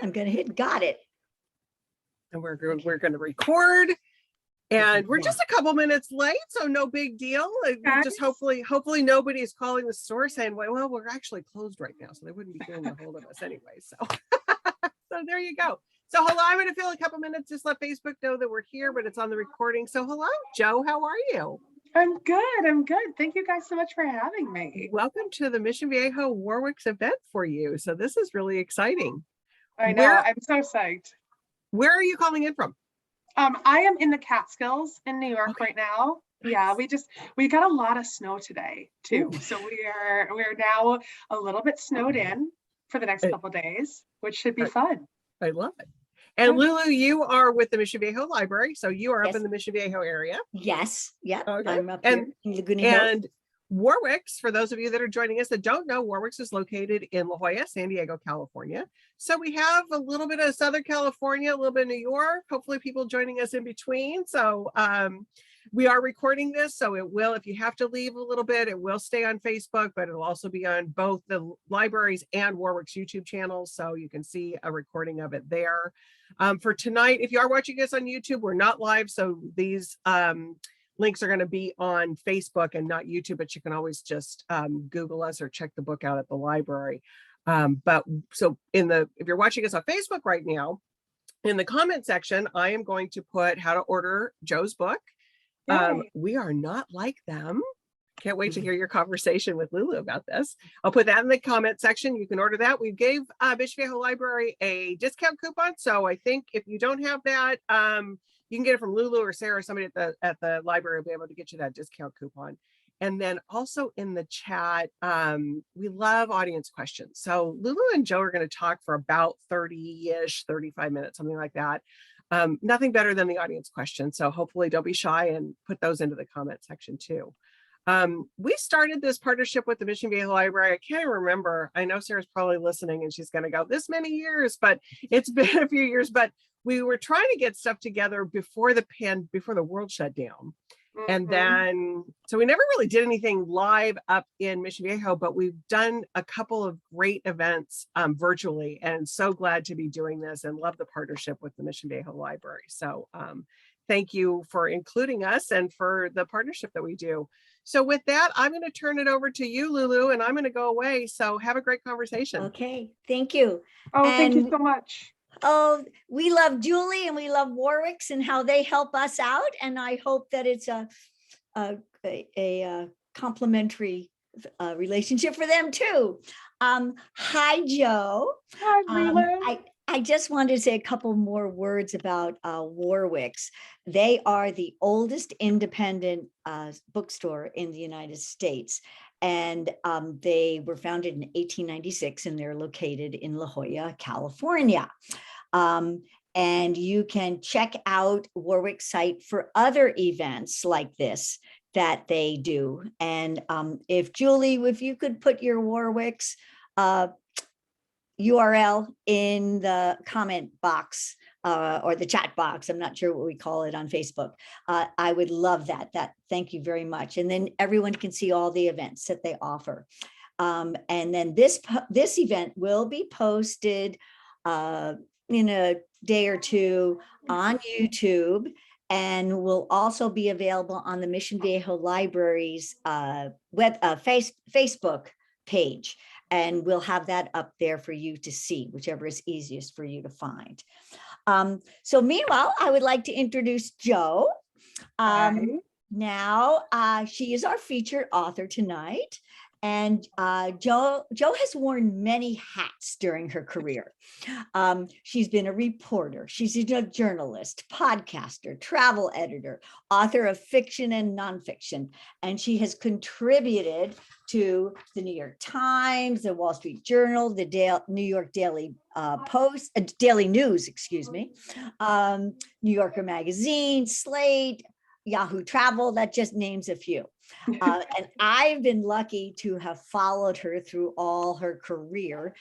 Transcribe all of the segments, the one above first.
I'm going to hit got it. And we're going to record. And we're just a couple minutes late, so no big deal. Just hopefully nobody's calling the store saying, well, we're actually closed right now, so they wouldn't be getting a hold of us anyway. So, so there you go. So hello, I'm going to fill a couple minutes, just let Facebook know that we're here, but it's on the recording. So hello, Joe, how are you? I'm good. Thank you guys so much for having me. Welcome to the Mission Viejo Warwick's event for you. So this is really exciting. I know, I'm so psyched. Where are you calling in from? I am in the Catskills in New York right now. Yeah, we got a lot of snow today too. Ooh. So we're now a little bit snowed in for the next couple of days, which should be fun. I love it. And Lulu, you are with the Mission Viejo Library, so you are up in the Mission Viejo area. Yes, yeah, okay. I'm up here in Laguna Hills. And Warwick's, for those of you that are joining us that don't know, Warwick's is located in La Jolla, San Diego, California. So we have a little bit of Southern California, a little bit of New York, hopefully people joining us in between. So we are recording this, so it will, if you have to leave a little bit, it will stay on Facebook, but it'll also be on both the libraries and Warwick's YouTube channels, so you can see a recording of it there. For tonight, if you are watching us on YouTube, we're not live, so these links are going to be on Facebook and not YouTube, but you can always just Google us or check the book out at the library. But so if you're watching us on Facebook right now, in the comment section, I am going to put how to order Joe's book. We are not like them. Can't wait to hear your conversation with Lulu about this. I'll put that in the comment section. You can order that. We gave Mission Viejo Library a discount coupon. So I think if you don't have that, you can get it from Lulu or Sarah, somebody at the library will be able to get you that discount coupon. And then also in the chat, we love audience questions. So Lulu and Joe are going to talk for about 30-ish, 35 minutes, something like that. Nothing better than the audience questions. So hopefully don't be shy and put those into the comment section too. We started this partnership with the Mission Viejo Library. I can't even remember. I know Sarah's probably listening and she's going to go this many years, but it's been a few years. But we were trying to get stuff together before the world shut down. And then, so we never really did anything live up in Mission Viejo, but we've done a couple of great events virtually, and so glad to be doing this and love the partnership with the Mission Viejo Library. So thank you for including us and for the partnership that we do. So with that, I'm going to turn it over to you, Lulu, and I'm going to go away. So have a great conversation. Okay, thank you. Thank you so much. Oh, we love Julie and we love Warwick's and how they help us out. And I hope that it's a complimentary relationship for them too. Hi, Joe. Hi, I just wanted to say a couple more words about Warwick's. They are the oldest independent bookstore in the United States. And they were founded in 1896 and they're located in La Jolla, California. And you can check out Warwick's site for other events like this that they do. And if you could put your Warwick's URL in the comment box or the chat box, I'm not sure what we call it on Facebook. I would love that. Thank you very much. And then everyone can see all the events that they offer. And then this event will be posted in a day or two on YouTube, and will also be available on the Mission Viejo Library's Facebook page. And we'll have that up there for you to see, whichever is easiest for you to find. So meanwhile, I would like to introduce Joe. Now, she is our featured author tonight. And Jo has worn many hats during her career. She's been a reporter, she's a journalist, podcaster, travel editor, author of fiction and nonfiction, and she has contributed to the New York Times, the Wall Street Journal, the New York Daily Post, Daily News, excuse me, New Yorker Magazine, Slate, Yahoo Travel, that just names a few. And I've been lucky to have followed her through all her career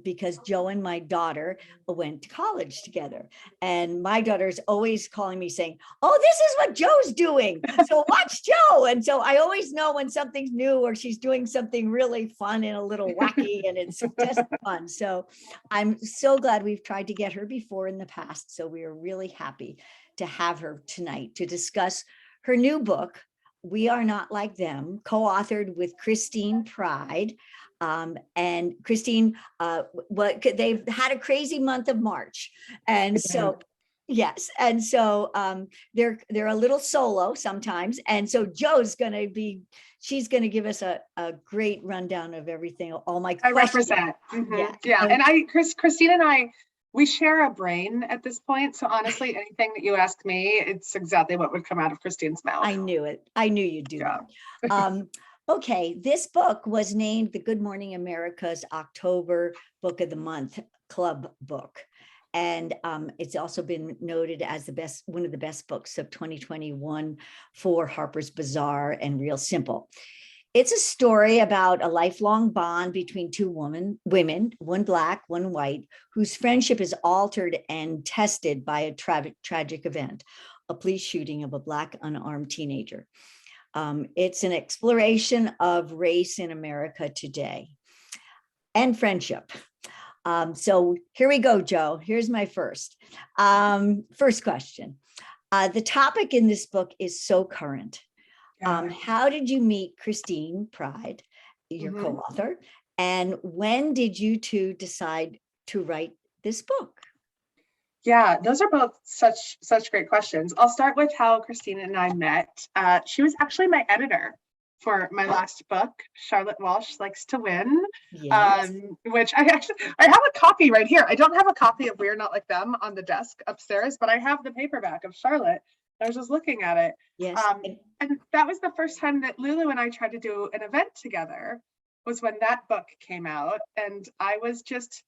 because Joe and my daughter went to college together. And my daughter's always calling me saying, oh, this is what Joe's doing. So watch Joe. And so I always know when something's new or she's doing something really fun and a little wacky, and it's just fun. So I'm so glad we've tried to get her before in the past. So we are really happy to have her tonight to discuss her new book, We Are Not Like Them, co-authored with Christine Pride. And Christine, they've had a crazy month of March. And so, yes. And so they're a little solo sometimes. And so Joe's she's going to give us a great rundown of everything, all my questions. I represent. Mm-hmm. Yes. Yeah. And Christine and I, we share a brain at this point. So honestly, anything that you ask me, it's exactly what would come out of Christine's mouth. I knew it. I knew you'd do that. Okay, this book was named the Good Morning America's October Book of the Month Club book. And it's also been noted as one of the best books of 2021 for Harper's Bazaar and Real Simple. It's a story about a lifelong bond between two women, one Black, one white, whose friendship is altered and tested by a tragic event, a police shooting of a Black unarmed teenager. It's an exploration of race in America today and friendship. So here we go, Joe. Here's my first question. The topic in this book is so current. How did you meet Christine Pride, your co-author, and when did you two decide to write this book? Yeah, those are both such great questions. I'll start with how Christine and I met. She was actually my editor for my last book, Charlotte Walsh Likes to Win, yes. Which I have a copy right here. I don't have a copy of We're Not Like Them on the desk upstairs, but I have the paperback of Charlotte. I was just looking at it. Yes. And that was the first time that Lulu and I tried to do an event together, was when that book came out. And I was just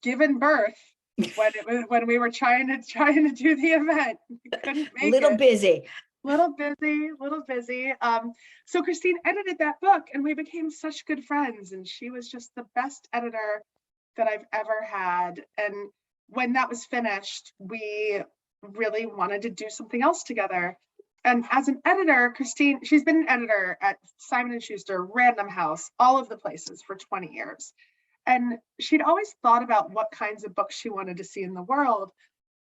given birth when we were trying to do the event. Couldn't make little it. busy. Little busy. So Christine edited that book and we became such good friends. And she was just the best editor that I've ever had. And when that was finished, we really wanted to do something else together. And as an editor, Christine, she's been an editor at Simon & Schuster, Random House, all of the places for 20 years. And she'd always thought about what kinds of books she wanted to see in the world.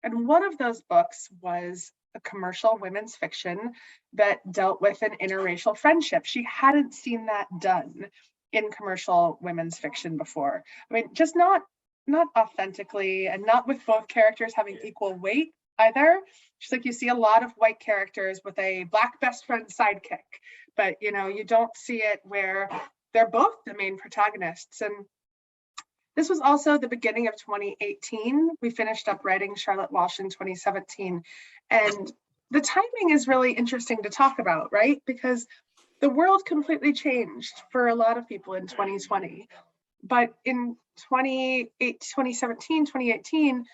And one of those books was a commercial women's fiction that dealt with an interracial friendship. She hadn't seen that done in commercial women's fiction before. I mean, just not authentically, and not with both characters having equal weight either. She's like, you see a lot of white characters with a Black best friend sidekick, but you don't see it where they're both the main protagonists. And this was also the beginning of 2018. We finished up writing Charlotte Walsh in 2017. And the timing is really interesting to talk about, right? Because the world completely changed for a lot of people in 2020. But in 2017, 2018,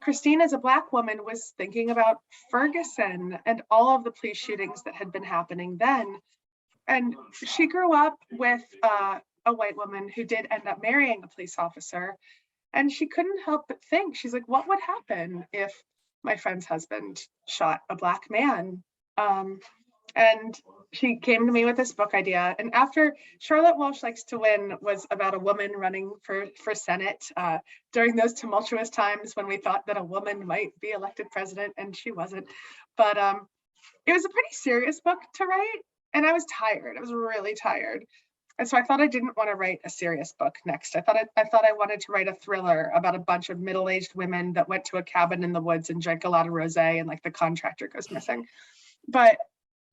Christine, as a Black woman, was thinking about Ferguson and all of the police shootings that had been happening then. And she grew up with a white woman who did end up marrying a police officer. And she couldn't help but think, she's like, what would happen if my friend's husband shot a Black man? And she came to me with this book idea. And after Charlotte Walsh Likes to Win was about a woman running for Senate during those tumultuous times when we thought that a woman might be elected president, and she wasn't. But it was a pretty serious book to write. And I was tired. I was really tired. And so I thought I didn't want to write a serious book next. I thought I wanted to write a thriller about a bunch of middle-aged women that went to a cabin in the woods and drank a lot of rosé, and like the contractor goes missing. But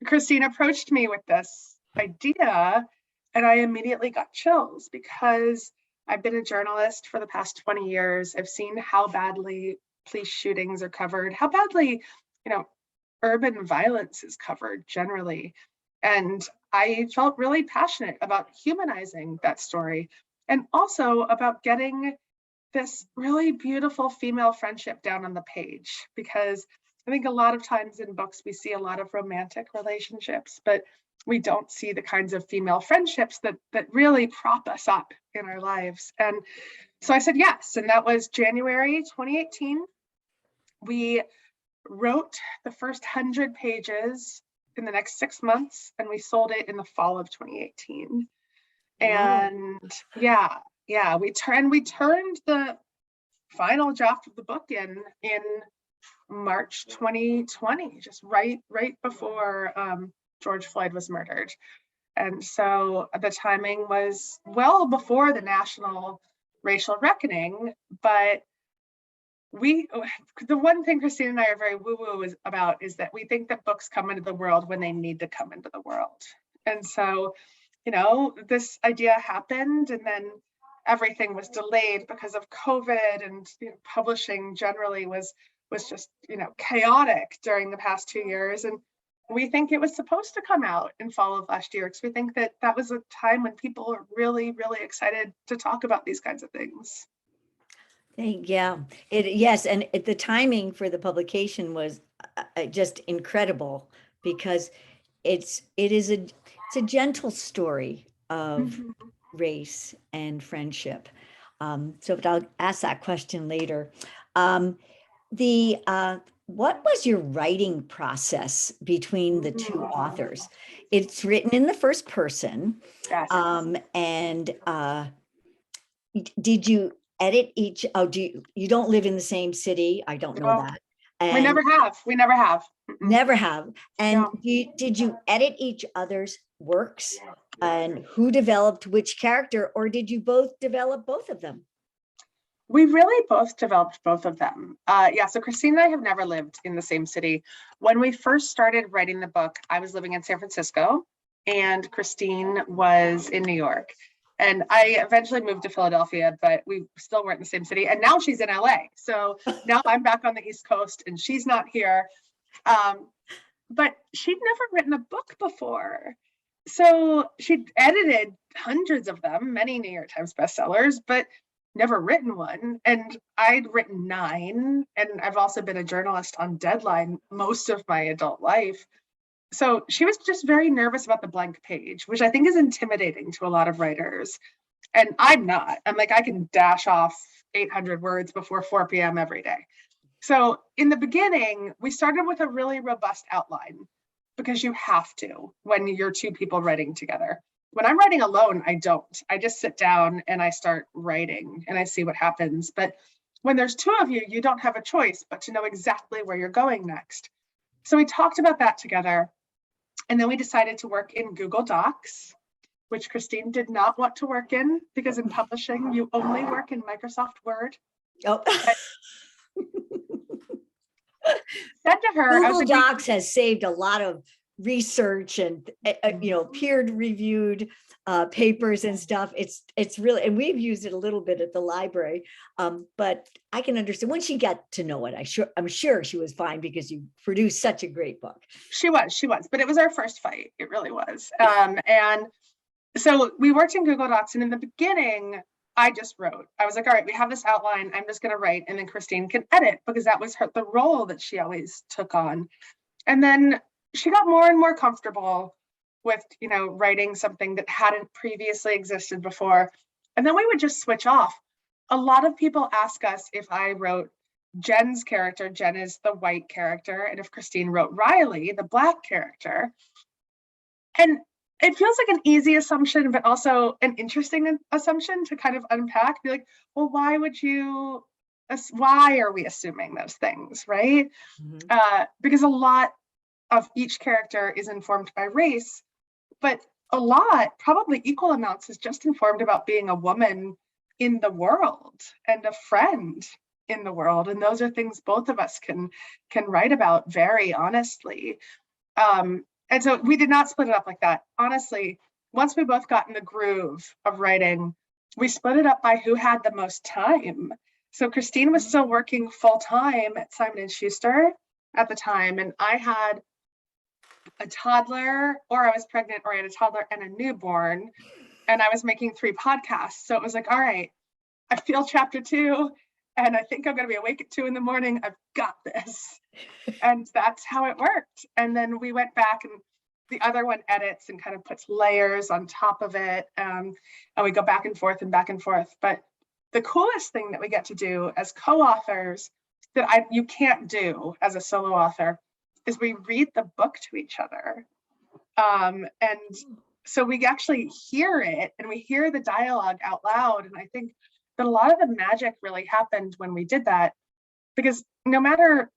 Christine approached me with this idea and I immediately got chills because I've been a journalist for the past 20 years. I've seen how badly police shootings are covered, how badly, urban violence is covered generally. And I felt really passionate about humanizing that story and also about getting this really beautiful female friendship down on the page, because I think a lot of times in books, we see a lot of romantic relationships, but we don't see the kinds of female friendships that really prop us up in our lives. And so I said yes, and that was January 2018. We wrote the first 100 pages in the next 6 months, and we sold it in the fall of 2018. And we turned the final draft of the book in March 2020, just right before George Floyd was murdered. And so the timing was well before the national racial reckoning, but the one thing Christine and I are very woo-woo about is that we think that books come into the world when they need to come into the world. And so, this idea happened, and then everything was delayed because of COVID, and publishing generally was just, chaotic during the past 2 years. And we think it was supposed to come out in fall of last year, because we think that was a time when people are really, really excited to talk about these kinds of things. Yes, and the timing for the publication was just incredible, because it's a gentle story of race and friendship. But I'll ask that question later. What was your writing process between the two authors? It's written in the first person. Yes. And did you edit each? You don't live in the same city? I don't know that. And we never have. Never have. And did you edit each other's works? And who developed which character, or did you both develop both of them? We really both developed both of them. So Christine and I have never lived in the same city. When we first started writing the book, I was living in San Francisco and Christine was in New York. And I eventually moved to Philadelphia, but we still weren't in the same city. And now she's in LA. So now I'm back on the East Coast and she's not here. But she'd never written a book before. So she'd edited hundreds of them, many New York Times bestsellers, but never written one. And I'd written 9. And I've also been a journalist on Deadline most of my adult life. So she was just very nervous about the blank page, which I think is intimidating to a lot of writers. And I'm not. I'm like, I can dash off 800 words before 4 p.m. every day. So in the beginning, we started with a really robust outline, because you have to when you're 2 people writing together. When I'm writing alone, I don't. I just sit down and I start writing and I see what happens. But when there's 2 of you, you don't have a choice but to know exactly where you're going next. So we talked about that together. And then we decided to work in Google Docs, which Christine did not want to work in, because in publishing, you only work in Microsoft Word. Oh. Said to her, Google Docs has saved a lot of research and peer reviewed papers and stuff. It's really, and we've used it a little bit at the library, but I can understand when she got to know it. I'm sure she was fine, because you produced such a great book. She was, but it was our first fight. It really was. And so we worked in Google Docs, and in the beginning, I just wrote. I was like, all right, we have this outline. I'm just going to write, and then Christine can edit, because that was the role that she always took on. And then she got more and more comfortable with, writing something that hadn't previously existed before. And then we would just switch off. A lot of people ask us if I wrote Jen's character. Jen is the white character. And if Christine wrote Riley, the black character. And it feels like an easy assumption, but also an interesting assumption to kind of unpack. Be like, well, why are we assuming those things, right? Mm-hmm. Because a lot of each character is informed by race, but a lot, probably equal amounts, is just informed about being a woman in the world and a friend in the world. And those are things both of us can write about very honestly. And so we did not split it up like that. Honestly, once we both got in the groove of writing, we split it up by who had the most time. So Christine was still working full time at Simon & Schuster at the time, and I had a toddler, or I was pregnant, or I had a toddler and a newborn, and I was making 3 podcasts. So it was like, all right, I feel chapter 2, and I think I'm going to be awake at 2 in the morning. I've got this. And that's how it worked. And then we went back, and the other one edits and kind of puts layers on top of it. And we go back and forth and back and forth. But the coolest thing that we get to do as co-authors that you can't do as a solo author is we read the book to each other. And so we actually hear it, and we hear the dialogue out loud. And I think that a lot of the magic really happened when we did that, because no matter,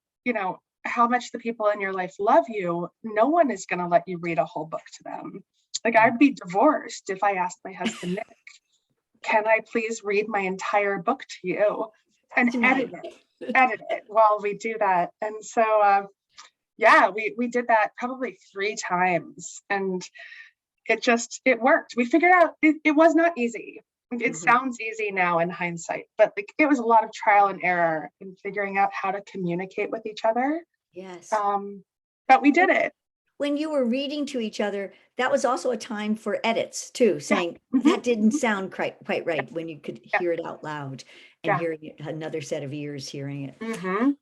how much the people in your life love you, no one is going to let you read a whole book to them. Like, I'd be divorced if I asked my husband, Nick, can I please read my entire book to you and edit it while we do that. And so, we did that probably 3 times, and it worked. We figured out it was not easy. It sounds easy now in hindsight, but it was a lot of trial and error in figuring out how to communicate with each other. Yes. But we did it. When you were reading to each other, that was also a time for edits too, saying that didn't sound quite right, when you could hear it out loud and hearing another set of ears hearing it.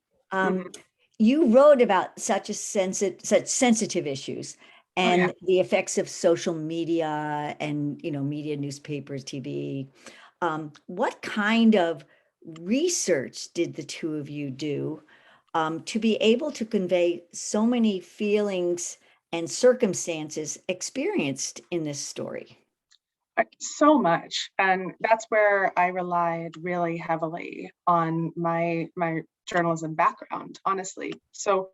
You wrote about such sensitive issues and the effects of social media and, media, newspapers, TV. What kind of research did the two of you do to be able to convey so many feelings and circumstances experienced in this story? So much. And that's where I relied really heavily on my journalism background, honestly. So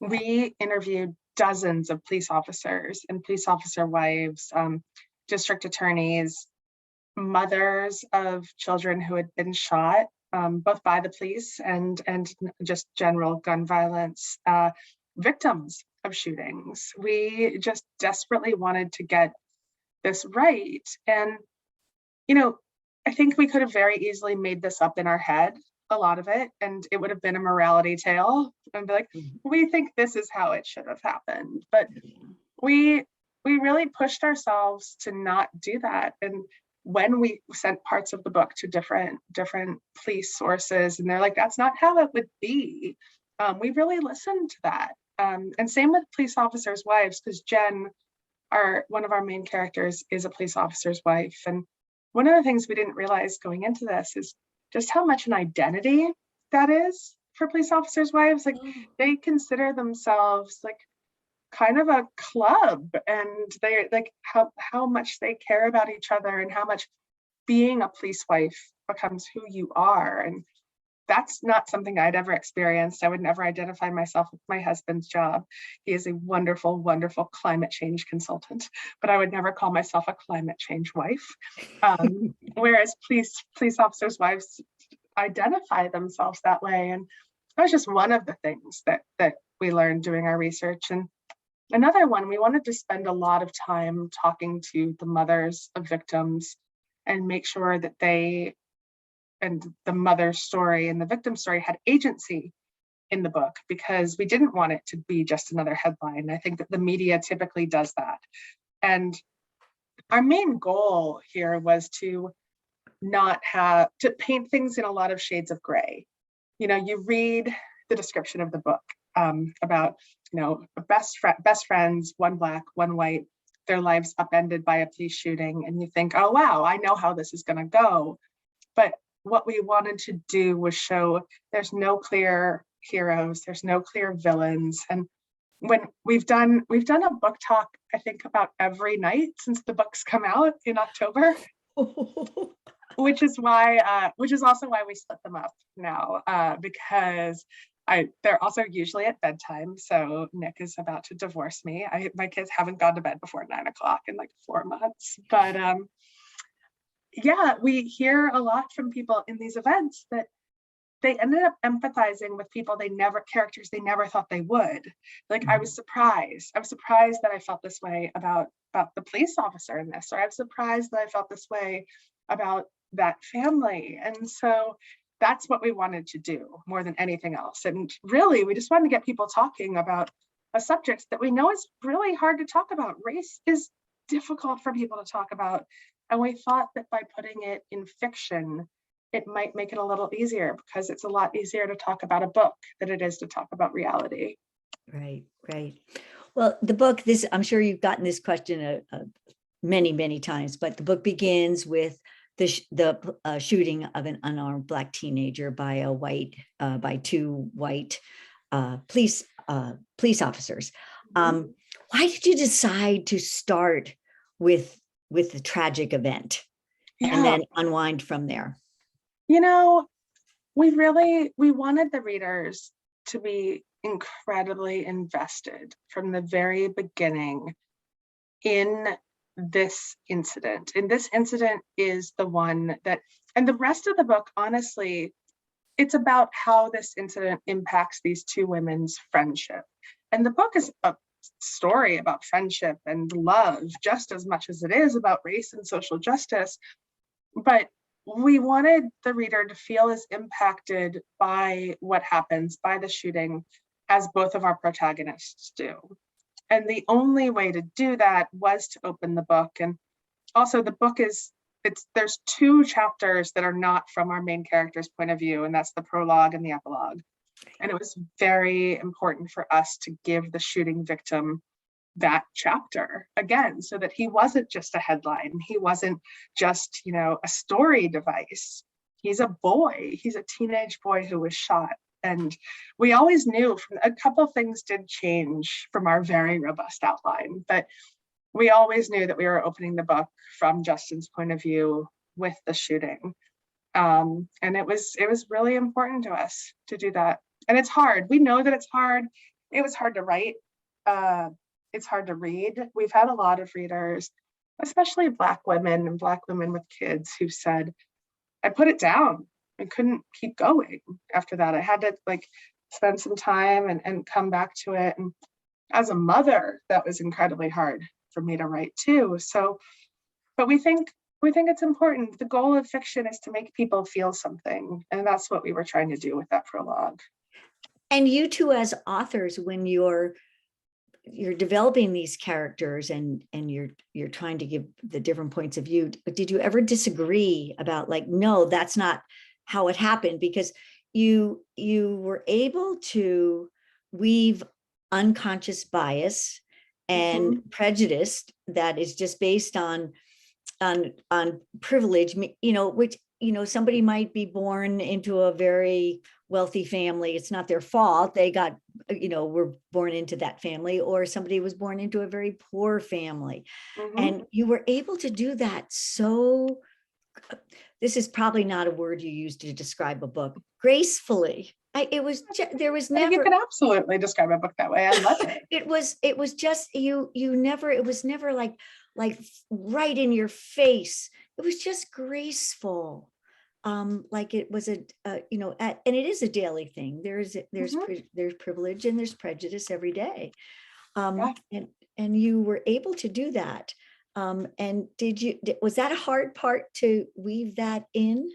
we interviewed dozens of police officers and police officer wives, district attorneys, mothers of children who had been shot, both by the police and just general gun violence, victims of shootings. We just desperately wanted to get this right. And, I think we could have very easily made this up in our head, a lot of it, and it would have been a morality tale and be like, we think this is how it should have happened. But we really pushed ourselves to not do that. And when we sent parts of the book to different police sources, and they're like, that's not how it would be, we really listened to that. And same with police officers' wives, because Jen, one of our main characters, is a police officer's wife. And one of the things we didn't realize going into this is just how much an identity that is for police officers' wives. Like, they consider themselves like kind of a club, and they're like how much they care about each other, and how much being a police wife becomes who you are. And that's not something I'd ever experienced. I would never identify myself with my husband's job. He is a wonderful, wonderful climate change consultant, but I would never call myself a climate change wife. Whereas police officers' wives identify themselves that way. And that was just one of the things that we learned doing our research. And another one, we wanted to spend a lot of time talking to the mothers of victims and make sure that they and the mother's story and the victim's story had agency in the book, because we didn't want it to be just another headline. I think that the media typically does that. And our main goal here was to not have to paint things in a lot of shades of gray. You read the description of the book about, best friends, one black, one white, their lives upended by a police shooting. And you think, oh, wow, I know how this is going to go. But what we wanted to do was show there's no clear heroes, there's no clear villains. And when we've done a book talk, I think about every night since the books come out in October, which is also why we split them up now, because they're also usually at bedtime. So Nick is about to divorce me. My kids haven't gone to bed before 9 o'clock in like 4 months, but we hear a lot from people in these events that they ended up empathizing with characters they never thought they would. Like, I was surprised that I felt this way about the police officer in this, or I was surprised that I felt this way about that family. And so that's what we wanted to do more than anything else. And really, we just wanted to get people talking about a subject that we know is really hard to talk about. Race is difficult for people to talk about. And we thought that by putting it in fiction, it might make it a little easier, because it's a lot easier to talk about a book than it is to talk about reality. Right, right. Well, the book, I'm sure you've gotten this question many, many times, but the book begins with the shooting of an unarmed Black teenager by two white police officers. Why did you decide to start with the tragic event and then unwind from there? You know, we wanted the readers to be incredibly invested from the very beginning in this incident. And this incident is the one that, and the rest of the book, honestly, it's about how this incident impacts these two women's friendship. And the book is a story about friendship and love just as much as it is about race and social justice. But we wanted the reader to feel as impacted by what happens, by the shooting, as both of our protagonists do. And the only way to do that was to open the book. And also the book there's two chapters that are not from our main character's point of view, and that's the prologue and the epilogue. And it was very important for us to give the shooting victim that chapter again, so that he wasn't just a headline. He wasn't just, a story device. He's a boy. He's a teenage boy who was shot. And we always knew, a couple of things did change from our very robust outline, but we always knew that we were opening the book from Justin's point of view with the shooting. And it was really important to us to do that. And it's hard. We know that it's hard. It was hard to write. It's hard to read. We've had a lot of readers, especially Black women and Black women with kids, who said, I put it down. I couldn't keep going after that. I had to spend some time and come back to it. And as a mother, that was incredibly hard for me to write too. So, but we think it's important. The goal of fiction is to make people feel something. And that's what we were trying to do with that prologue. And you two as authors, when you're developing these characters and you're trying to give the different points of view, did you ever disagree about no, that's not how it happened? Because you were able to weave unconscious bias and prejudice that is just based on privilege, which somebody might be born into a very wealthy family. It's not their fault. They were born into that family, or somebody was born into a very poor family. And you were able to do that. So this is probably not a word you use to describe a book, gracefully. There was never. You can absolutely describe a book that way. I love it. It was just, it was never like right in your face. It was just graceful. Like it was and it is a daily thing. There's privilege and there's prejudice every day. And you were able to do that. And was that a hard part to weave that in?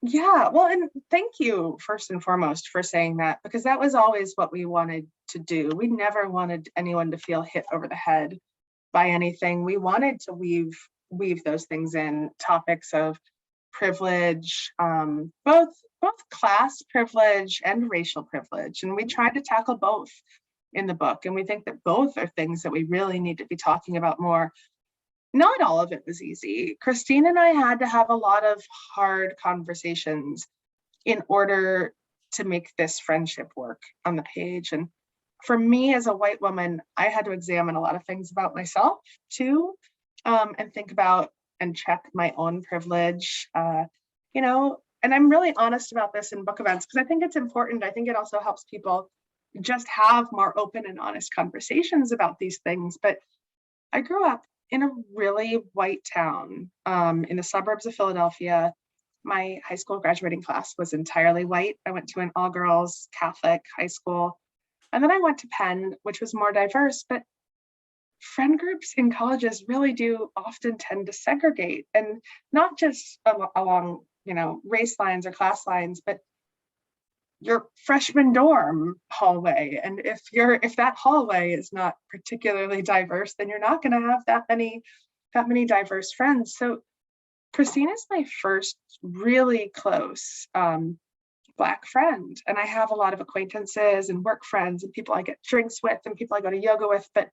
Yeah, well, and thank you first and foremost for saying that, because that was always what we wanted to do. We never wanted anyone to feel hit over the head by anything. We wanted to weave those things in, topics of privilege, both class privilege and racial privilege. And we tried to tackle both in the book. And we think that both are things that we really need to be talking about more. Not all of it was easy. Christine and I had to have a lot of hard conversations in order to make this friendship work on the page. And for me as a white woman, I had to examine a lot of things about myself too, and think about and check my own privilege, and I'm really honest about this in book events because I think it's important. I think it also helps people just have more open and honest conversations about these things. But I grew up in a really white town in the suburbs of Philadelphia. My high school graduating class was entirely white. I went to an all-girls Catholic high school. And then I went to Penn, which was more diverse, but friend groups in colleges really do often tend to segregate, and not just along, race lines or class lines, but your freshman dorm hallway. And if that hallway is not particularly diverse, then you're not going to have that many diverse friends. So Christine is my first really close Black friend. And I have a lot of acquaintances and work friends and people I get drinks with and people I go to yoga with. But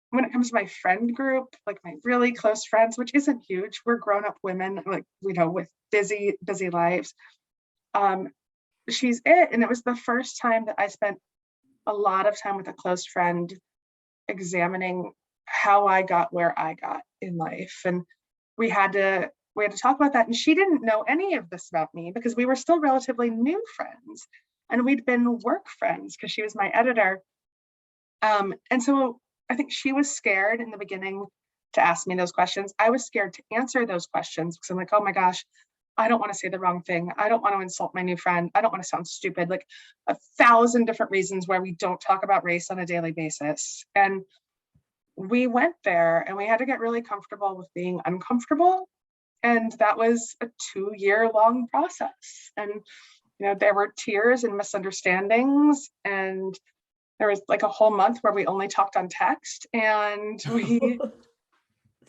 when it comes to my friend group, like my really close friends, which isn't huge, we're grown-up women, like, with busy lives. She's it. And it was the first time that I spent a lot of time with a close friend examining how I got where I got in life. And we had to talk about that. And she didn't know any of this about me because we were still relatively new friends. And we'd been work friends because she was my editor. And so I think she was scared in the beginning to ask me those questions. I was scared to answer those questions because I'm like, oh my gosh, I don't want to say the wrong thing. I don't want to insult my new friend. I don't want to sound stupid, like 1,000 different reasons why we don't talk about race on a daily basis. And we went there and we had to get really comfortable with being uncomfortable. And that was a 2-year-long process. And, there were tears and misunderstandings. And there was like a whole month where we only talked on text. And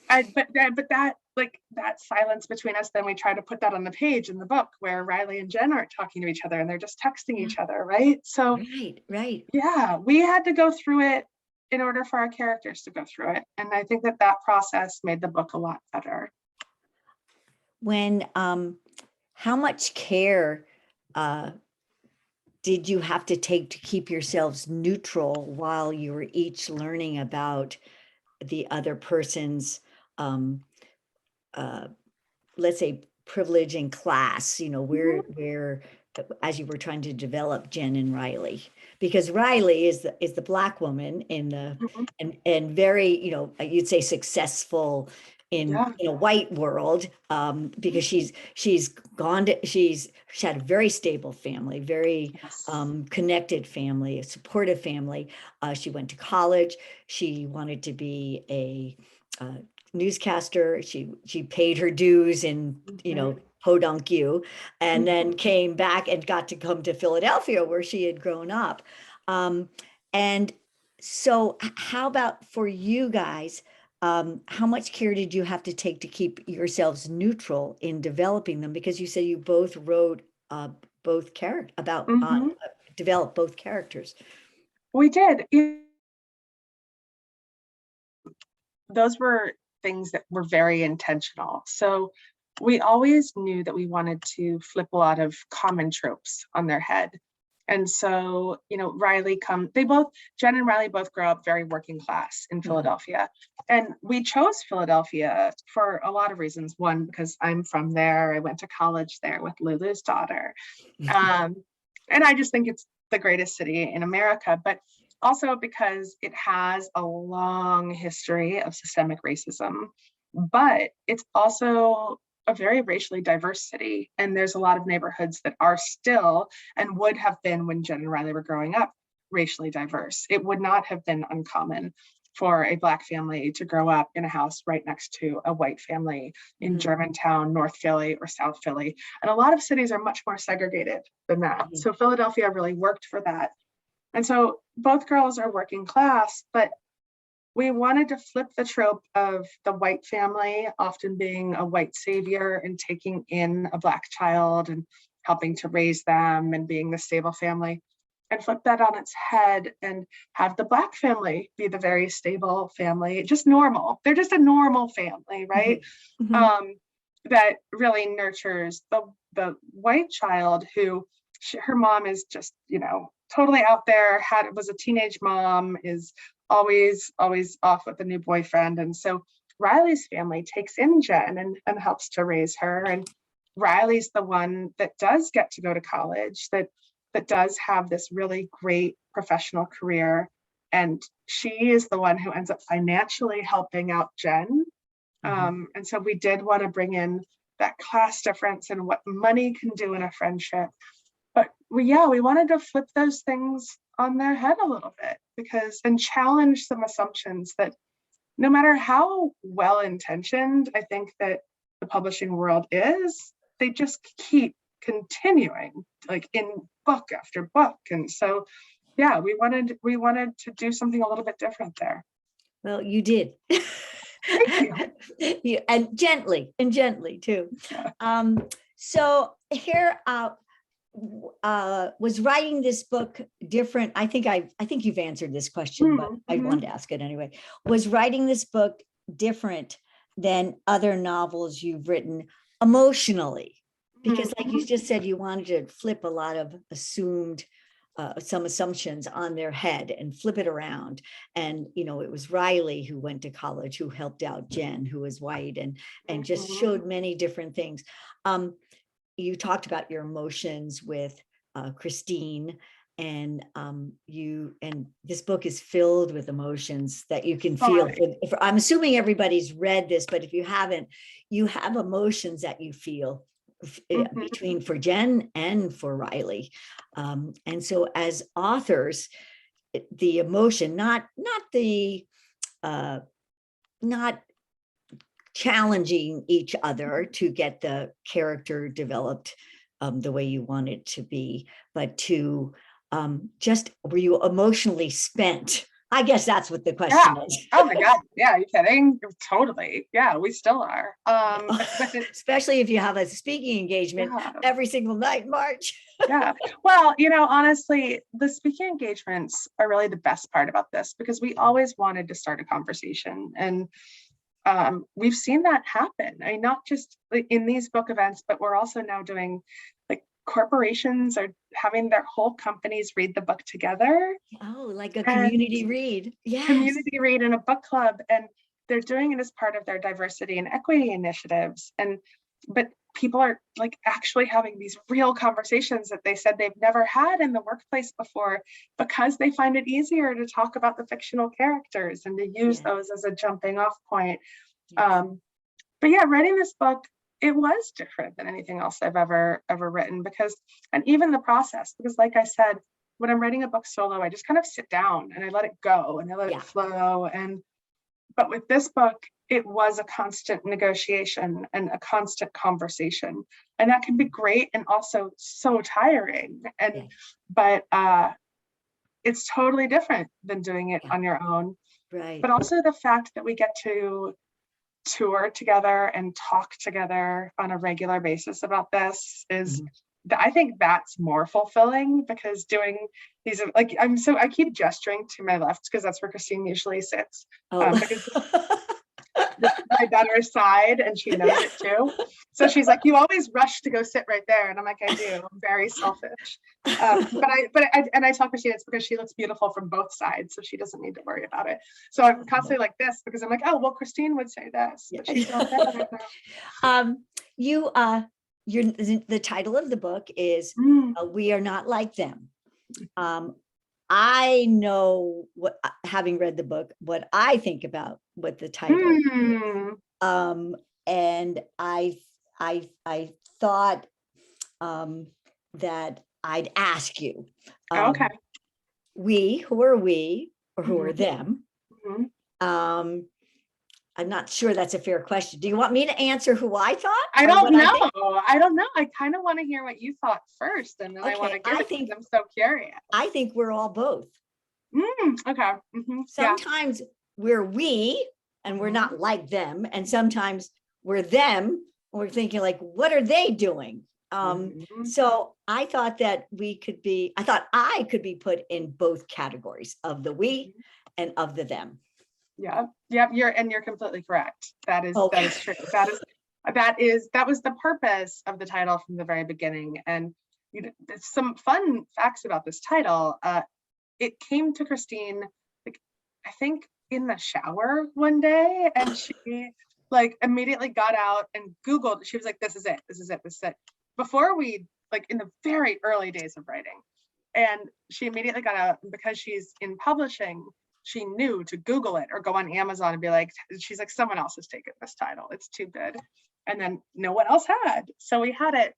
but that silence between us, then we try to put that on the page in the book where Riley and Jen aren't talking to each other and they're just texting each other, right? So right. yeah, we had to go through it in order for our characters to go through it. And I think that process made the book a lot better. When how much care did you have to take to keep yourselves neutral while you were each learning about the other person's let's say privilege in class, where as you were trying to develop Jen and Riley, because Riley is the Black woman in the and very, you'd say successful in a white world, because she had a very stable family, very connected family, a supportive family. She went to college. She wanted to be a newscaster. She paid her dues in Podunk U, and then came back and got to come to Philadelphia where she had grown up. And so how about for you guys? How much care did you have to take to keep yourselves neutral in developing them? Because you said you both wrote both develop both characters. We did. Those were things that were very intentional. So we always knew that we wanted to flip a lot of common tropes on their head. And so, Jen and Riley both grew up very working class in Philadelphia. And we chose Philadelphia for a lot of reasons. One, because I'm from there. I went to college there with Lulu's daughter. And I just think it's the greatest city in America, but also because it has a long history of systemic racism, but it's also a very racially diverse city. And there's a lot of neighborhoods that are still, and would have been when Jen and Riley were growing up, racially diverse. It would not have been uncommon for a Black family to grow up in a house right next to a white family in Germantown, North Philly, or South Philly. And a lot of cities are much more segregated than that. So Philadelphia really worked for that. And so both girls are working class, but we wanted to flip the trope of the white family often being a white savior and taking in a Black child and helping to raise them and being the stable family, and flip that on its head and have the Black family be the very stable family, just normal. They're just a normal family, right? That really nurtures the white child who her mom is just, totally out there, was a teenage mom, is always off with a new boyfriend. And so Riley's family takes in Jen and helps to raise her. And Riley's the one that does get to go to college, that does have this really great professional career. And she is the one who ends up financially helping out Jen. And so we did want to bring in that class difference and what money can do in a friendship. But we wanted to flip those things on their head a little bit and challenge some assumptions that no matter how well-intentioned I think that the publishing world is, they just keep continuing, like in book after book. And so, we wanted to do something a little bit different there. Well, you did. Thank you. And gently too. So here, was writing this book different? I think you've answered this question, but I wanted to ask it anyway. Was writing this book different than other novels you've written emotionally? Because like you just said, you wanted to flip a lot of some assumptions on their head and flip it around. And, it was Riley who went to college, who helped out Jen, who was white, and just showed many different things. You talked about your emotions with Christine, and this book is filled with emotions that you can feel. I'm assuming everybody's read this, but if you haven't, you have emotions that you feel between for Jen and for Riley. And so as authors, the emotion, not challenging each other to get the character developed the way you want it to be, but to just, were you emotionally spent? I guess that's what the question is. Oh my God. Yeah. Are you kidding? Totally. Yeah. We still are. Especially if you have a speaking engagement every single night in March. Yeah. Well, honestly, the speaking engagements are really the best part about this, because we always wanted to start a conversation, and we've seen that happen. I mean, not just in these book events, but we're also now doing, like, corporations are having their whole companies read the book together. Oh, like a community read. Yes. Community read in a book club. And they're doing it as part of their diversity and equity initiatives. But people are, like, actually having these real conversations that they said they've never had in the workplace before, because they find it easier to talk about the fictional characters and to use those as a jumping off point. But yeah, writing this book, it was different than anything else I've ever written, and even the process, because like I said, when I'm writing a book solo, I just kind of sit down and I let it go and I let it flow. But with this book, it was a constant negotiation and a constant conversation, and that can be great and also so tiring. But it's totally different than doing it on your own. Right. But also the fact that we get to tour together and talk together on a regular basis about this is, I think that's more fulfilling, because doing these, like, I keep gesturing to my left because that's where Christine usually sits. Because this is my better side, and she knows it too. So she's like, you always rush to go sit right there, and I'm like, I do. I'm very selfish. But I tell Christine it's because she looks beautiful from both sides, so she doesn't need to worry about it. So I'm constantly like this, because I'm like, oh well, Christine would say this, but she's not there right now. The title of the book is We Are Not Like Them. I know, what, having read the book, what I think about what the title. And I thought that I'd ask you. Okay. Who are we, or who are them? I'm not sure that's a fair question. Do you want me to answer who I thought? I don't know. I don't know. I kind of want to hear what you thought first, and then I want to give it, because I'm so curious. I think we're all both. Okay. Sometimes we're we, and we're not like them. And sometimes we're them, and we're thinking, like, what are they doing? So I thought that I could be put in both categories of the we and of the them. Yeah. You're completely correct. That is true. That was the purpose of the title from the very beginning. And there's some fun facts about this title. It came to Christine, like, I think in the shower one day, and she, like, immediately got out and Googled. She was like, this is it. Before we, like, in the very early days of writing. And she immediately got out, because she's in publishing, she knew to Google it or go on Amazon and be like, she's like, someone else has taken this title. It's too good. And then no one else had. So we had it.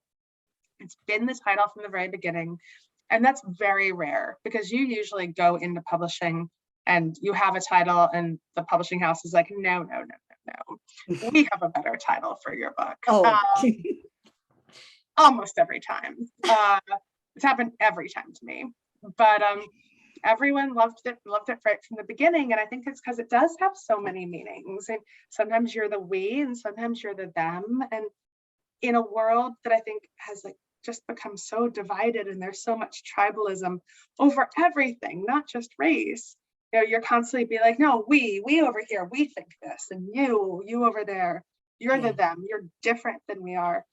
It's been the title from the very beginning. And that's very rare, because you usually go into publishing and you have a title and the publishing house is like, no. We have a better title for your book. Almost every time. It's happened every time to me. But everyone loved it right from the beginning. And I think it's because it does have so many meanings. And sometimes you're the we and sometimes you're the them. And in a world that I think has like just become so divided and there's so much tribalism over everything, not just race, you know, you're constantly be like, no, we over here, we think this, and you over there, you're the them, you're different than we are.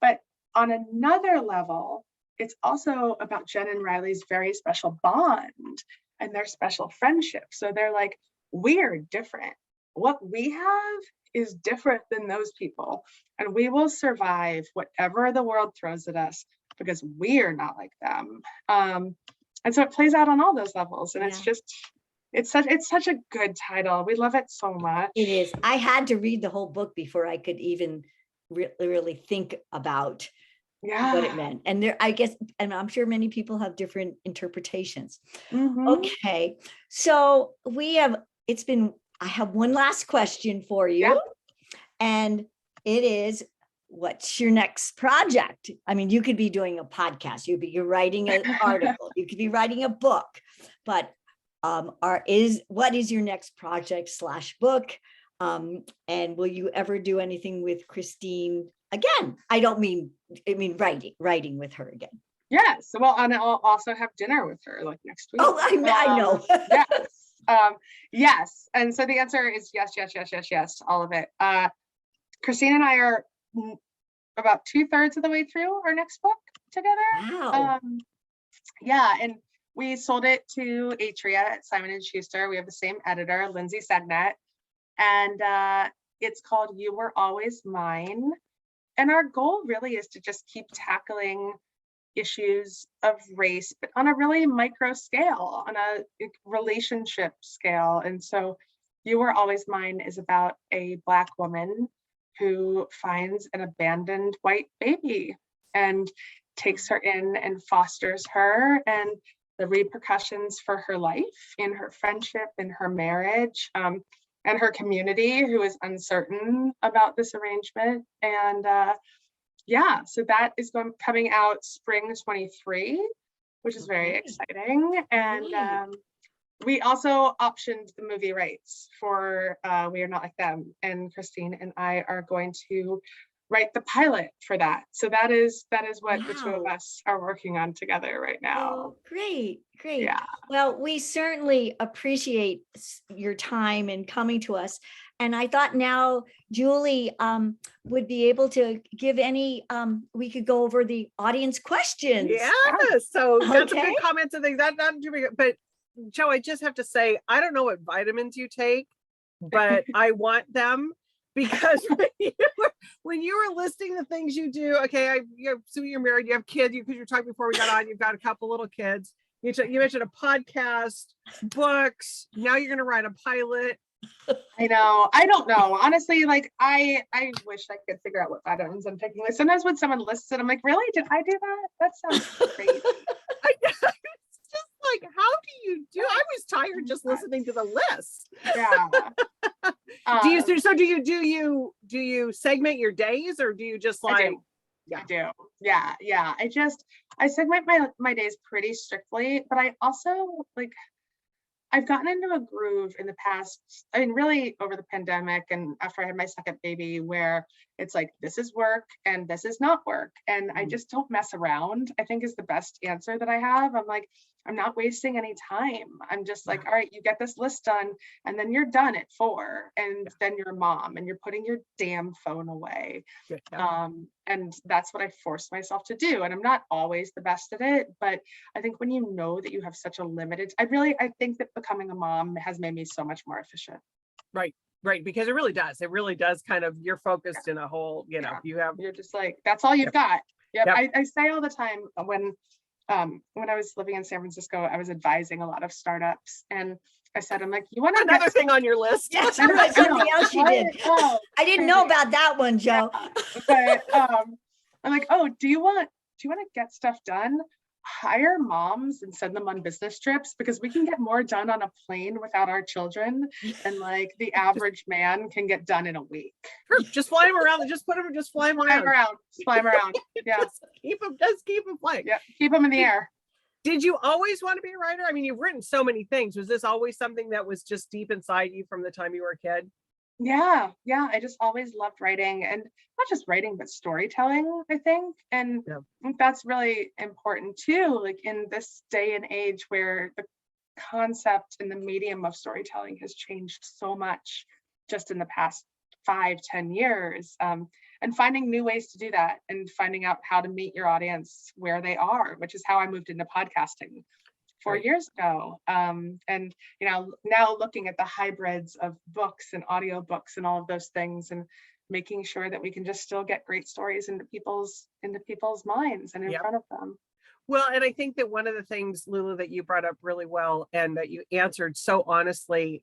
But on another level, it's also about Jen and Riley's very special bond and their special friendship. So they're like, we're different. What we have is different than those people. And we will survive whatever the world throws at us because we're not like them. And so it plays out on all those levels. And it's such a good title. We love it so much. It is. I had to read the whole book before I could even really think about what it meant. And there, I guess, and I'm sure many people have different interpretations. Okay. So I have one last question for you. And it is, what's your next project? I mean, you could be doing a podcast, you're writing an article, you could be writing a book, but what is your next project / book? And will you ever do anything with Christine again? I mean writing with her again. Yes. Well, and I'll also have dinner with her like next week. Oh, I know. Yes. Yes. And so the answer is yes, all of it. Christine and I are about 2/3 of the way through our next book together. Wow. Yeah. And we sold it to Atria at Simon & Schuster. We have the same editor, Lindsay Segnet. And it's called You Were Always Mine. And our goal really is to just keep tackling issues of race, but on a really micro scale, on a relationship scale. And so You Were Always Mine is about a Black woman who finds an abandoned white baby and takes her in and fosters her, and the repercussions for her life, in her friendship, in her marriage, and her community who is uncertain about this arrangement. And so that is coming out spring 23, which is very exciting. And we also optioned the movie rights for We Are Not Like Them, and Christine and I are going to write the pilot for that. So that is what the two of us are working on together right now. Oh, great. Yeah. Well, we certainly appreciate your time and coming to us. And I thought now Julie would be able to give we could go over the audience questions. Yeah. So got some good comments and things. But Joe, I just have to say, I don't know what vitamins you take, but I want them, because when you were listing the things you do, okay, so you're married, you have kids, because you're talking before we got on, you've got a couple little kids. You mentioned a podcast, books. Now you're going to write a pilot. I know. I don't know. Honestly, like I wish I could figure out what vitamins I'm taking. Like sometimes when someone lists it, I'm like, really? Did I do that? That sounds crazy. It's just like, how do you do? I was tired just listening to the list. Yeah. Do you segment your days, or do you just like? I do. Yeah. I segment my days pretty strictly, but I also I've gotten into a groove in the past, I mean, really over the pandemic and after I had my second baby, where it's like, this is work and this is not work. And I just don't mess around, I think is the best answer that I have. I'm like, I'm not wasting any time. I'm just like, all right, you get this list done and then you're done at 4, and then you're a mom and you're putting your damn phone away. And that's what I force myself to do. And I'm not always the best at it, but I think when you know that you have such a limited, I think that becoming a mom has made me so much more efficient. Right. Because it really does kind of, you're focused in a whole, you're just like, that's all you've got. Yep. I say all the time when I was living in San Francisco, I was advising a lot of startups, and I said, I'm like, you want another thing on your list? Yes, something else you did. I didn't know about that one, Joe. Yeah. But I'm like, oh, do you want to get stuff done? Hire moms and send them on business trips, because we can get more done on a plane without our children than like the average man can get done in a week. Just fly them around. Just fly them around. Fly them around. Yeah. Just keep them flying. Yeah. Keep them in the air. Did you always want to be a writer? I mean, you've written so many things. Was this always something that was just deep inside you from the time you were a kid? Yeah, I just always loved writing, and not just writing, but storytelling, I think. And Yeah. I think that's really important too, like in this day and age where the concept and the medium of storytelling has changed so much just in the past 5-10 years, and finding new ways to do that and finding out how to meet your audience where they are, which is how I moved into podcasting 4 years ago. And now looking at the hybrids of books and audiobooks and all of those things, and making sure that we can just still get great stories into people's minds and in Yep. front of them. Well, and I think that one of the things, Lulu, that you brought up really well and that you answered so honestly,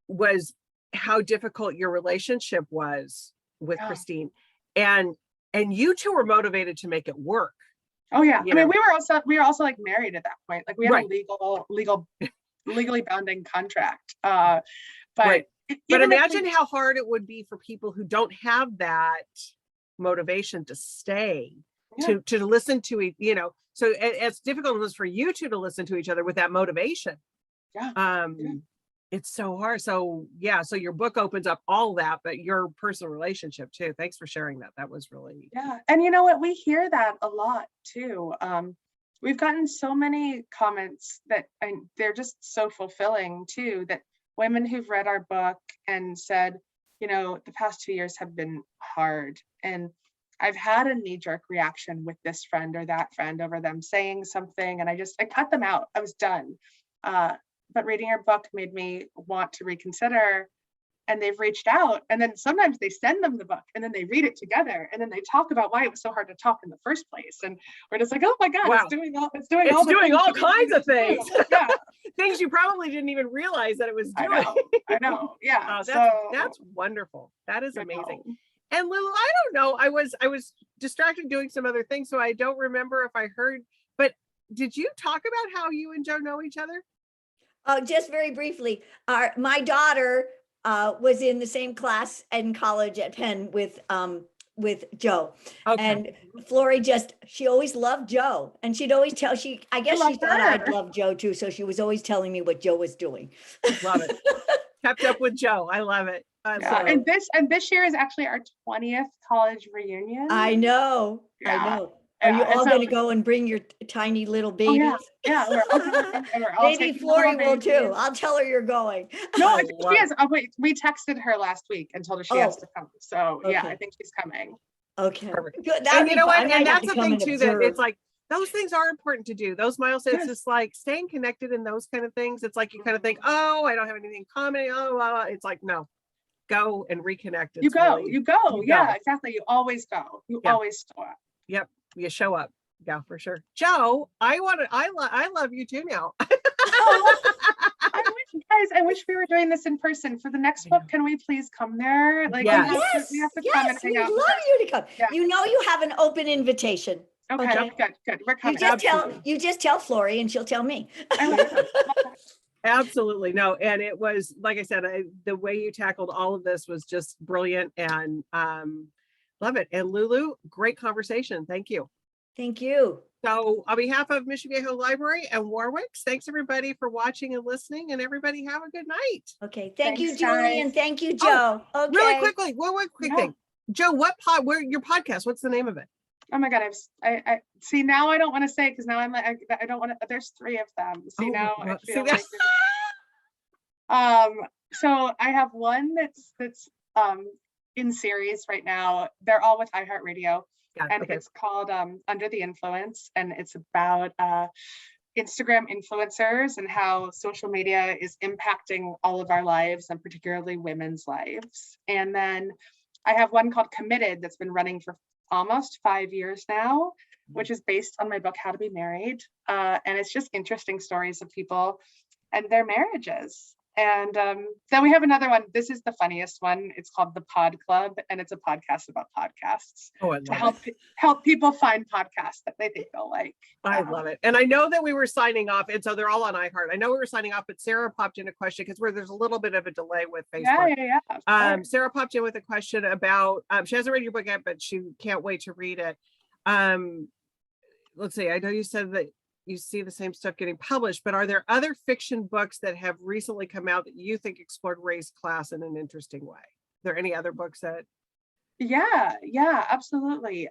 was how difficult your relationship was with Yeah. Christine. And you two were motivated to make it work. Oh yeah. You I mean, know? we were also like married at that point. Like we had Right. a legally bounding contract. But Right. But even if imagine how hard it would be for people who don't have that motivation to stay, Yeah. to listen to it, so it's difficult for you two to listen to each other with that motivation. Yeah. It's so hard. So yeah, so your book opens up all that, but your personal relationship too. Thanks for sharing that. That was really, Yeah. And you know what? We hear that a lot too. We've gotten so many comments and they're just so fulfilling too, that women who've read our book and said, the past 2 years have been hard. And I've had a knee-jerk reaction with this friend or that friend over them saying something, and I cut them out. I was done. But reading your book made me want to reconsider, and they've reached out, and then sometimes they send them the book and then they read it together, and then they talk about why it was so hard to talk in the first place. And we're just like, oh my God, wow. it's doing all kinds of things. Yeah. Things you probably didn't even realize that it was doing. I know. Yeah. That's wonderful. That is amazing. Know. And Lulu, I don't know. I was distracted doing some other things, so I don't remember if I heard, but did you talk about how you and Joe know each other? Just very briefly, my daughter was in the same class in college at Penn with Joe. Okay. And Flory she always loved Joe, and she'd always tell, I guess she thought I'd love Joe too. So she was always telling me what Joe was doing. Love it. Kept up with Joe. I love it. And this year is actually our 20th college reunion. I know. Yeah. I know. Are you all going to go and bring your tiny little babies? Oh, yeah. We're all going. Maybe Flory will too. I'll tell her you're going. No, she has. We texted her last week and told her she has to come. So yeah, I think she's coming. Okay. Perfect. Good. And you know what? And that's the thing too, that it's like, those things are important to do. Those milestones, it's like staying connected in those kind of things. It's like you kind of think, oh, I don't have anything in common. Oh, blah, blah. It's like, no, go and reconnect. You go. Yeah, exactly. You always go. You always show up. Yep. You show up. Yeah, for sure. Joe, I love you too now. I wish we were doing this in person for the next book. Can we please come there? Like, yes, we have to come and hang out. We'd love you to come. Yeah. You have an open invitation. Okay. Good. We're coming. You just tell Flory and she'll tell me. Absolutely. No. And it was, like I said, the way you tackled all of this was just brilliant, and love it. And Lulu, great conversation. Thank you. Thank you. So on behalf of Mission Viejo Library and Warwick's, thanks everybody for watching and listening, and everybody have a good night. Okay. Thank you, Julie, and thank you, Joe. Okay. Really quickly, one quick thing. Joe, where your podcast? What's the name of it? Oh my God. I see, now I don't want to say, because now I'm like, I don't want to, there's 3 of them. See, now I feel like so I have one that's in series right now. They're all with iHeartRadio. It's called Under the Influence, and it's about Instagram influencers and how social media is impacting all of our lives, and particularly women's lives. And then I have one called Committed that's been running for almost 5 years now, which is based on my book, How to Be Married. And it's just interesting stories of people and their marriages. And then we have another one. This is the funniest one. It's called The Pod Club, and it's a podcast about podcasts to help people find podcasts that they think they'll like. I love it. And I know that we were signing off, and so they're all on iHeart. I know we were signing off, but Sarah popped in a question because there's a little bit of a delay with Facebook. Yeah. Sarah popped in with a question about, she hasn't read your book yet, but she can't wait to read it. Let's see. I know you said that you see the same stuff getting published, but are there other fiction books that have recently come out that you think explored race, class in an interesting way? Are there any other books that? Yeah, absolutely.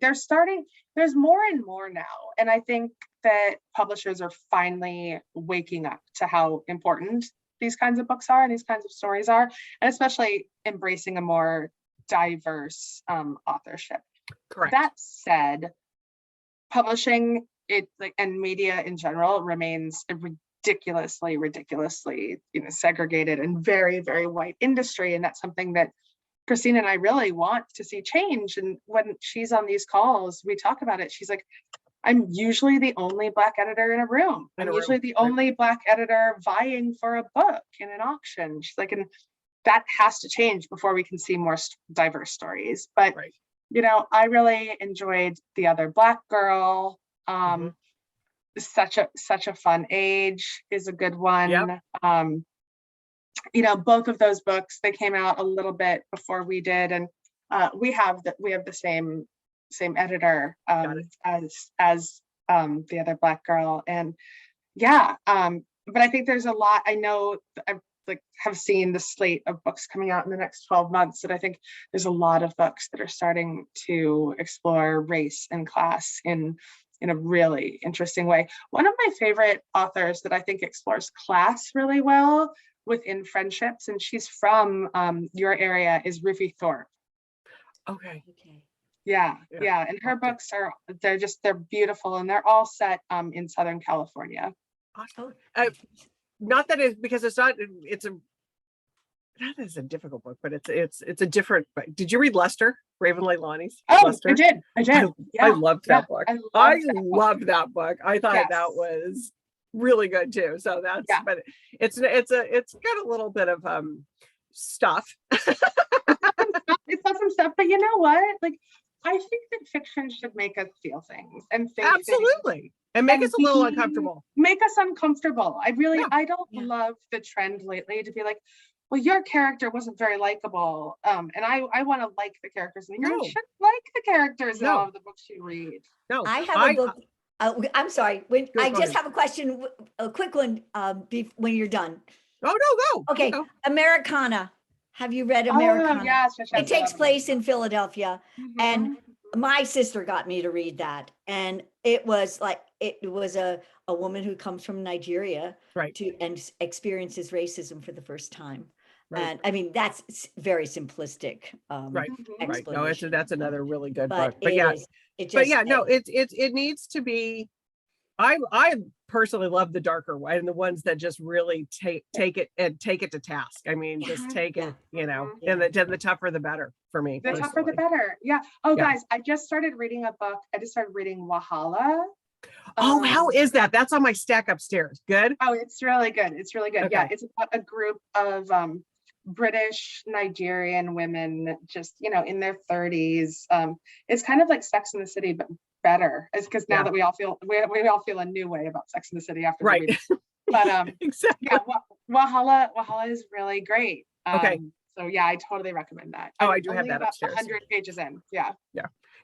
There's more and more now. And I think that publishers are finally waking up to how important these kinds of books are and these kinds of stories are, and especially embracing a more diverse authorship. Correct. That said, publishing and media in general remains a ridiculously, segregated and very, very white industry. And that's something that Christine and I really want to see change. And when she's on these calls, we talk about it. She's like, I'm usually the only Black editor in a room. I'm usually the only Black editor vying for a book in an auction. She's like, and that has to change before we can see more diverse stories. But, I really enjoyed The Other Black Girl. Such a fun age is a good one. Yep. Both of those books, they came out a little bit before we did, and we have the same editor as The Other Black Girl. And but I think there's a lot. I know I've have seen the slate of books coming out in the next 12 months, and I think there's a lot of books that are starting to explore race and class in a really interesting way. One of my favorite authors that I think explores class really well within friendships, and she's from your area, is Ruthie Thorpe. Okay. Yeah. And her books they're beautiful, and they're all set in Southern California. Awesome. Not that it's because that is a difficult book, but it's a different. Did you read Lester, Raven Leilani's? Oh, Lester? I did. I loved that book. I loved that book. I thought that was really good too. So that's, but it's got a little bit of stuff. It's got some stuff, but you know what? I think that fiction should make us feel things and think absolutely. And make us a little uncomfortable. Make us uncomfortable. I don't love the trend lately to be like, well, your character wasn't very likable. And I want to like the characters. And you should like the characters in all of the books you read. No, I have a book. I'm sorry. I just have a question, a quick one when you're done. Oh, no, go. Okay. Go. Americana. Have you read Americana? Yes. It takes place in Philadelphia. And my sister got me to read that. And it was a woman who comes from Nigeria and experiences racism for for time. Right. And I mean, that's very simplistic. Right. No, that's another really good book. But it needs to be. I personally love the darker one and the ones that just really take it to task. I mean, just take it, and the tougher the better for me. The tougher the better. Yeah. Oh, guys, I just started reading a book. I just started reading Wahala. Oh, how is that? That's on my stack upstairs. Good. Oh, it's really good. Okay. Yeah, it's about a group of British Nigerian women, just in their 30s. It's kind of like Sex in the City, but better. It's because now that we all feel a new way about Sex in the City after reading. But exactly. Wahala is really great. Okay. So I totally recommend that. Oh, I do have that upstairs. 100 pages in. Yeah.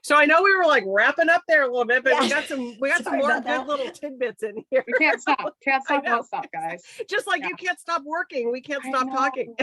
So I know we were wrapping up there a little bit, but we got some more good little tidbits in here. We can't stop. Won't stop, guys. Just like you can't stop working, we can't stop talking.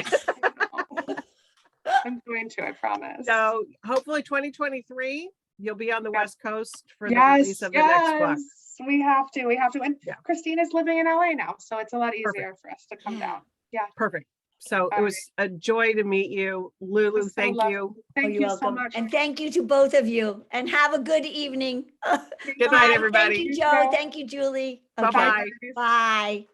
I'm going to, I promise. So hopefully 2023, you'll be on the West Coast for the release of the next book. We have to. And Christine is living in LA now, so it's a lot easier for us to come down. Yeah. Perfect. So it was a joy to meet you. Lulu, thank you. Thank you so much. And thank you to both of you. And have a good evening. Good night, everybody. Thank you, Joe. Thank you, Julie. Bye-bye. Bye.